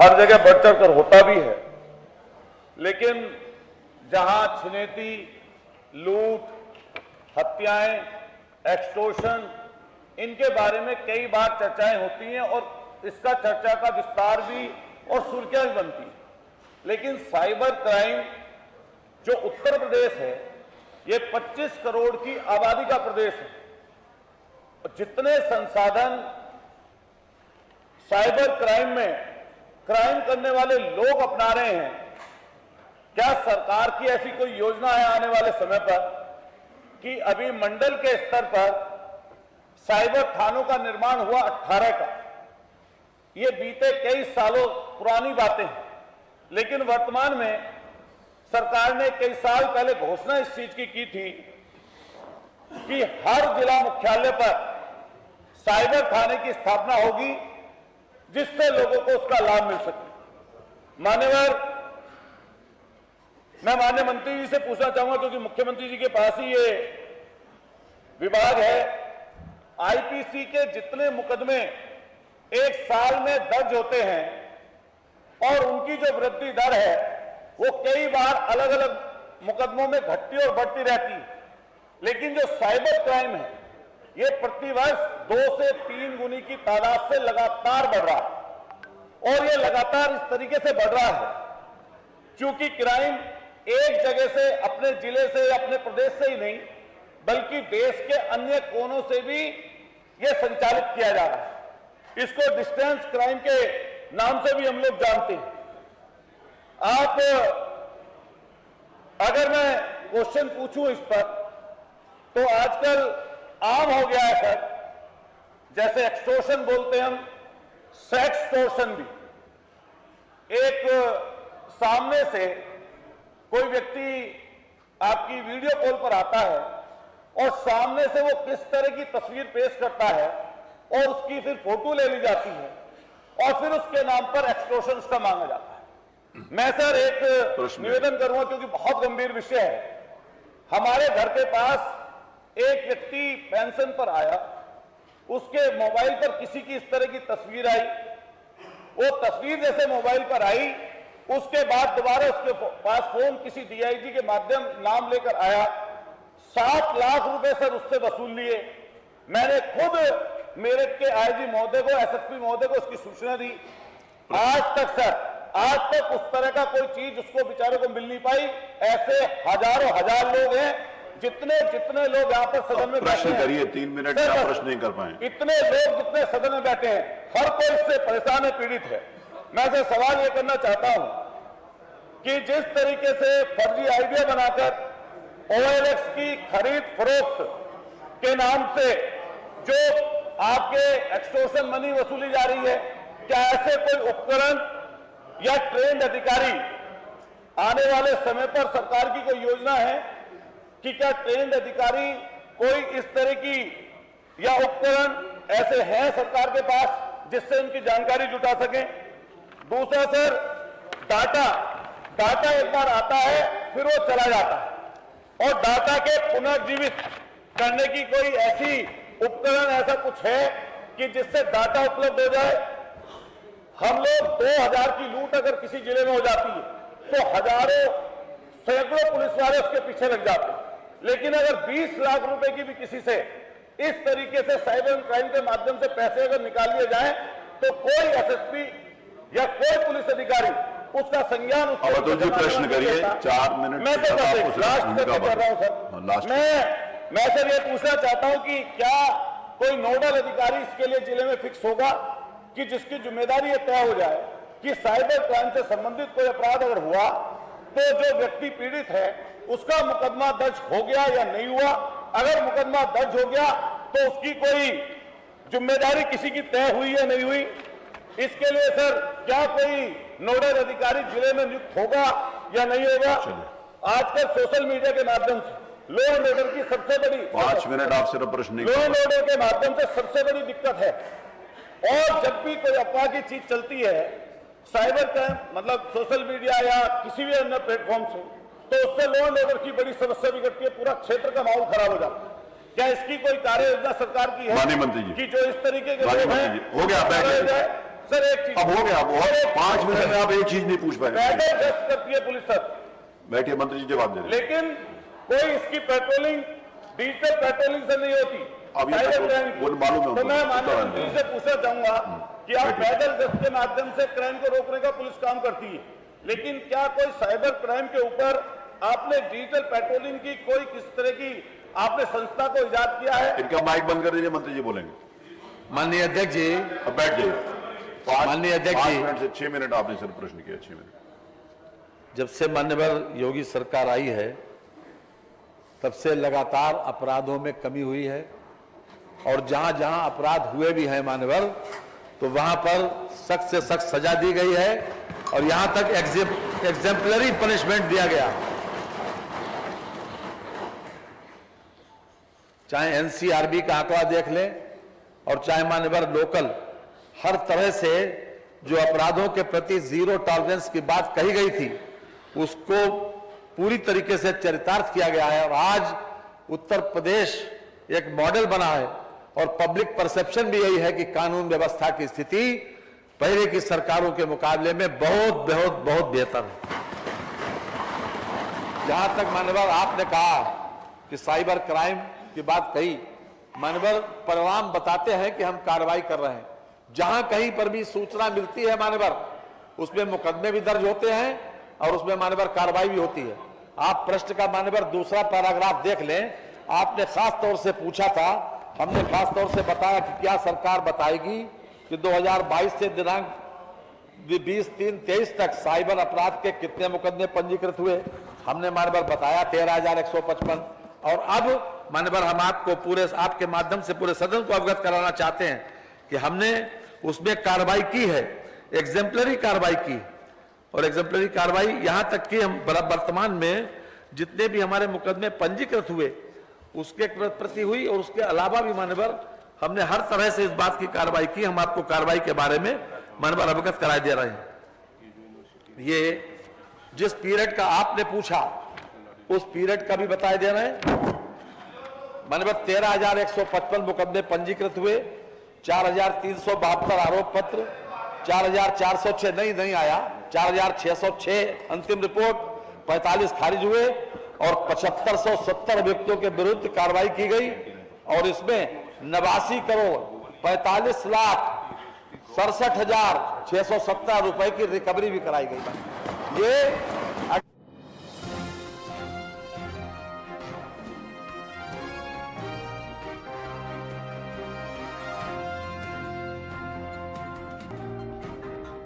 हर जगह बढ़ चढ़ कर होता भी है, लेकिन जहां छिनेती, लूट, हत्याएं, एक्सटॉर्शन, इनके बारे में कई बार चर्चाएं होती हैं और इसका चर्चा का विस्तार भी और सुर्खियां भी बनती है। लेकिन साइबर क्राइम जो उत्तर प्रदेश है, ये 25 करोड़ की आबादी का प्रदेश है। जितने संसाधन साइबर क्राइम में क्राइम करने वाले लोग अपना रहे हैं, क्या सरकार की ऐसी कोई योजना है आने वाले समय पर कि अभी मंडल के स्तर पर साइबर थानों का निर्माण हुआ 18 का, ये बीते कई सालों पुरानी बातें हैं, लेकिन वर्तमान में सरकार ने कई साल पहले घोषणा इस चीज की थी कि हर जिला मुख्यालय पर साइबर थाने की स्थापना होगी, जिससे लोगों को उसका लाभ मिल सके। मान्यवर, मैं माननीय मंत्री जी से पूछना चाहूंगा, क्योंकि मुख्यमंत्री जी के पास ही ये विभाग है, आईपीसी के जितने मुकदमे एक साल में दर्ज होते हैं और उनकी जो वृद्धि दर है वो कई बार अलग अलग मुकदमों में घटती और बढ़ती रहती है, लेकिन जो साइबर क्राइम है ये प्रतिवर्ष 2 से 3 गुनी की तादाद से लगातार बढ़ रहा है और ये लगातार इस तरीके से बढ़ रहा है क्योंकि क्राइम एक जगह से, अपने जिले से, अपने प्रदेश से ही नहीं बल्कि देश के अन्य कोनों से भी ये संचालित किया जा रहा है। इसको डिस्टेंस क्राइम के नाम से भी हम लोग जानते हैं। आप अगर मैं क्वेश्चन पूछूं इस पर, तो आजकल आम हो गया है सर, जैसे एक्सटॉर्शन बोलते हैं हम, सेक्सटॉर्शन भी। एक सामने से कोई व्यक्ति आपकी वीडियो कॉल पर आता है और सामने से वो किस तरह की तस्वीर पेश करता है और उसकी फिर फोटो ले ली जाती है और फिर उसके नाम पर एक्सटॉर्शन का मांगा जाता है। मैं सर एक निवेदन करूंगा, क्योंकि बहुत गंभीर विषय है। हमारे घर के पास एक व्यक्ति पेंशन पर आया, उसके मोबाइल पर किसी की इस तरह की तस्वीर आई, वो तस्वीर जैसे मोबाइल पर आई, उसके बाद दोबारा उसके पास फोन किसी डीआईजी के माध्यम नाम लेकर आया, 7 लाख रुपए सर उससे वसूल लिए। मैंने खुद मेरठ के आईजी महोदय को, एसएसपी महोदय को उसकी सूचना दी। आज तक सर, आज तक उस तरह का कोई चीज उसको बेचारे को मिल नहीं पाई। ऐसे हजारों हजार लोग हैं, जितने लोग यहाँ पर सदन में बैठे हैं, करिए 3 मिनट में आप प्रश्न नहीं कर पाए। इतने लोग जितने सदन में बैठे हैं, हर कोई इससे परेशान है, पीड़ित है। मैं से सवाल ये करना चाहता हूं कि जिस तरीके से फर्जी आइडिया बनाकर OLX की खरीद फरोख्त के नाम से जो आपके एक्सटॉर्शन मनी वसूली जा रही है, क्या ऐसे कोई उपकरण या ट्रेंड अधिकारी आने वाले समय पर सरकार की कोई योजना है कि क्या ट्रेंड अधिकारी कोई इस तरह की या उपकरण ऐसे हैं सरकार के पास जिससे उनकी जानकारी जुटा सकें? दूसरा सर, डाटा एक बार आता है फिर वो चला जाता है, और डाटा के पुनर्जीवित करने की कोई ऐसी उपकरण, ऐसा कुछ है कि जिससे डाटा उपलब्ध हो जाए? हम लोग 2000 की लूट अगर किसी जिले में हो जाती है तो हजारों, सैकड़ों पुलिस वाले उसके पीछे लग जाते हैं, लेकिन अगर 20 लाख रुपए की भी किसी से इस तरीके से साइबर क्राइम के माध्यम से पैसे अगर निकाल लिए जाए तो कोई एसएसपी या कोई पुलिस अधिकारी उसका संज्ञान जी प्रश्न करिए, 4 मिनट मैं तो लास्ट कर रहा हूं सर। मैं सर ये पूछना चाहता हूं कि क्या कोई नोडल अधिकारी इसके लिए जिले में फिक्स होगा कि जिसकी जिम्मेदारी ये तय हो जाए कि साइबर क्राइम से संबंधित कोई अपराध अगर हुआ तो जो व्यक्ति पीड़ित है उसका मुकदमा दर्ज हो गया या नहीं हुआ? अगर मुकदमा दर्ज हो गया तो उसकी कोई जिम्मेदारी किसी की तय हुई या नहीं हुई? इसके लिए सर क्या कोई नोडल अधिकारी जिले में नियुक्त होगा या नहीं होगा? आजकल सोशल मीडिया के माध्यम से लॉ एंड ऑर्डर की सबसे बड़ी 5 मिनट आप सिर्फ प्रश्न नहीं, लॉ एंड ऑर्डर के माध्यम से सबसे बड़ी दिक्कत है, और जब भी कोई अफवाह की चीज चलती है साइबर क्राइम मतलब सोशल मीडिया या किसी भी अन्य प्लेटफॉर्म से, तो उससे लॉ एंड ऑर्डर की बड़ी समस्या भी घटती है, पूरा क्षेत्र का माहौल खराब हो जाता है। क्या इसकी कोई कार्य योजना सरकार की है माननीय मंत्री जी कि जो इस तरीके के लोग हैं हो गया, सर एक चीज, अब हो गया, बहुत 5 मिनट में आप एक चीज नहीं पूछ पाए। पैदल गश्त करती है पुलिस सर, बैठिए, मंत्री जी जवाब दे रहे हैं। लेकिन कोई इसकी पेट्रोलिंग डिजिटल पेट्रोलिंग से नहीं होती, अब ये साइबर पेट्रोल- क्राइम की। वो मालूम है तो उनको, मैं माननीय पता मंत्री है। से पूछना चाहूंगा कि आप बैठिए। पैदल गश्त के माध्यम से क्राइम को रोकने का पुलिस काम करती है, लेकिन क्या कोई साइबर क्राइम के ऊपर आपने डिजिटल पेट्रोलिंग की कोई किस तरह की आपने संस्था को इजाद किया है? इनका माइक बंद कर दीजिए, मंत्री जी बोलेंगे। माननीय अध्यक्ष जी, अब बैठ जाइए। माननीय अध्यक्ष 5 जी। मिनट से 6 मिनट आपने सिर्फ प्रश्न किया, 6 मिनट। जब से मान्यवर योगी सरकार आई है तब से लगातार अपराधों में कमी हुई है, और जहां जहां अपराध हुए भी हैं मान्यवर, तो वहां पर सख्त से सख्त सजा दी गई है, और यहां तक एग्जेम्पलरी पनिशमेंट दिया गया। चाहे एनसीआरबी का आंकड़ा देख लें और चाहे मान्यवर लोकल, हर तरह से जो अपराधों के प्रति जीरो टॉलरेंस की बात कही गई थी उसको पूरी तरीके से चरितार्थ किया गया है, और आज उत्तर प्रदेश एक मॉडल बना है, और पब्लिक परसेप्शन भी यही है कि कानून व्यवस्था की स्थिति पहले की सरकारों के मुकाबले में बहुत बहुत बहुत बेहतर है। जहां तक मान्यवर आपने कहा कि साइबर क्राइम की बात कही, मान्यवर परिणाम बताते हैं कि हम कार्रवाई कर रहे हैं। जहां कहीं पर भी सूचना मिलती है मान्यवर, उसमें मुकदमे भी दर्ज होते हैं और उसमें मान्यवर कार्रवाई भी होती है। आप प्रश्न का मान्यवर दूसरा पैराग्राफ देख लें, आपने खास तौर से पूछा था, हमने खास तौर से बताया कि क्या सरकार बताएगी कि 2022 से दिनांक 20/3/23 तक साइबर अपराध के कितने मुकदमे पंजीकृत हुए। हमने मान्यवर बताया 13,155, और अब मान्यवर हम आपको पूरे आपके माध्यम से पूरे सदन को अवगत कराना चाहते हैं कि हमने उसमें कार्रवाई की है, एग्जेम्पलरी कार्रवाई की, और एग्जेम्पलरी कार्रवाई यहां तक कि हम वर्तमान में जितने भी हमारे मुकदमे पंजीकृत हुए उसके प्रति हुई, और उसके अलावा भी मान्यवर हमने हर तरह से इस बात की कार्रवाई की। हम आपको कार्रवाई के बारे में मान्यवर अवगत करा दे रहे हैं। ये जिस पीरियड का आपने पूछा उस पीरियड का भी बताए दे रहे हैं। मान्यवर 13,155 मुकदमे पंजीकृत हुए, 4,372 आरोप पत्र, 4,406 नहीं आया, 4,606 अंतिम रिपोर्ट, 45 खारिज हुए, और 7,570 व्यक्तियों के विरुद्ध कार्रवाई की गई, और इसमें 89 करोड़ 45 लाख 67,670 रुपए की रिकवरी भी कराई गई। ये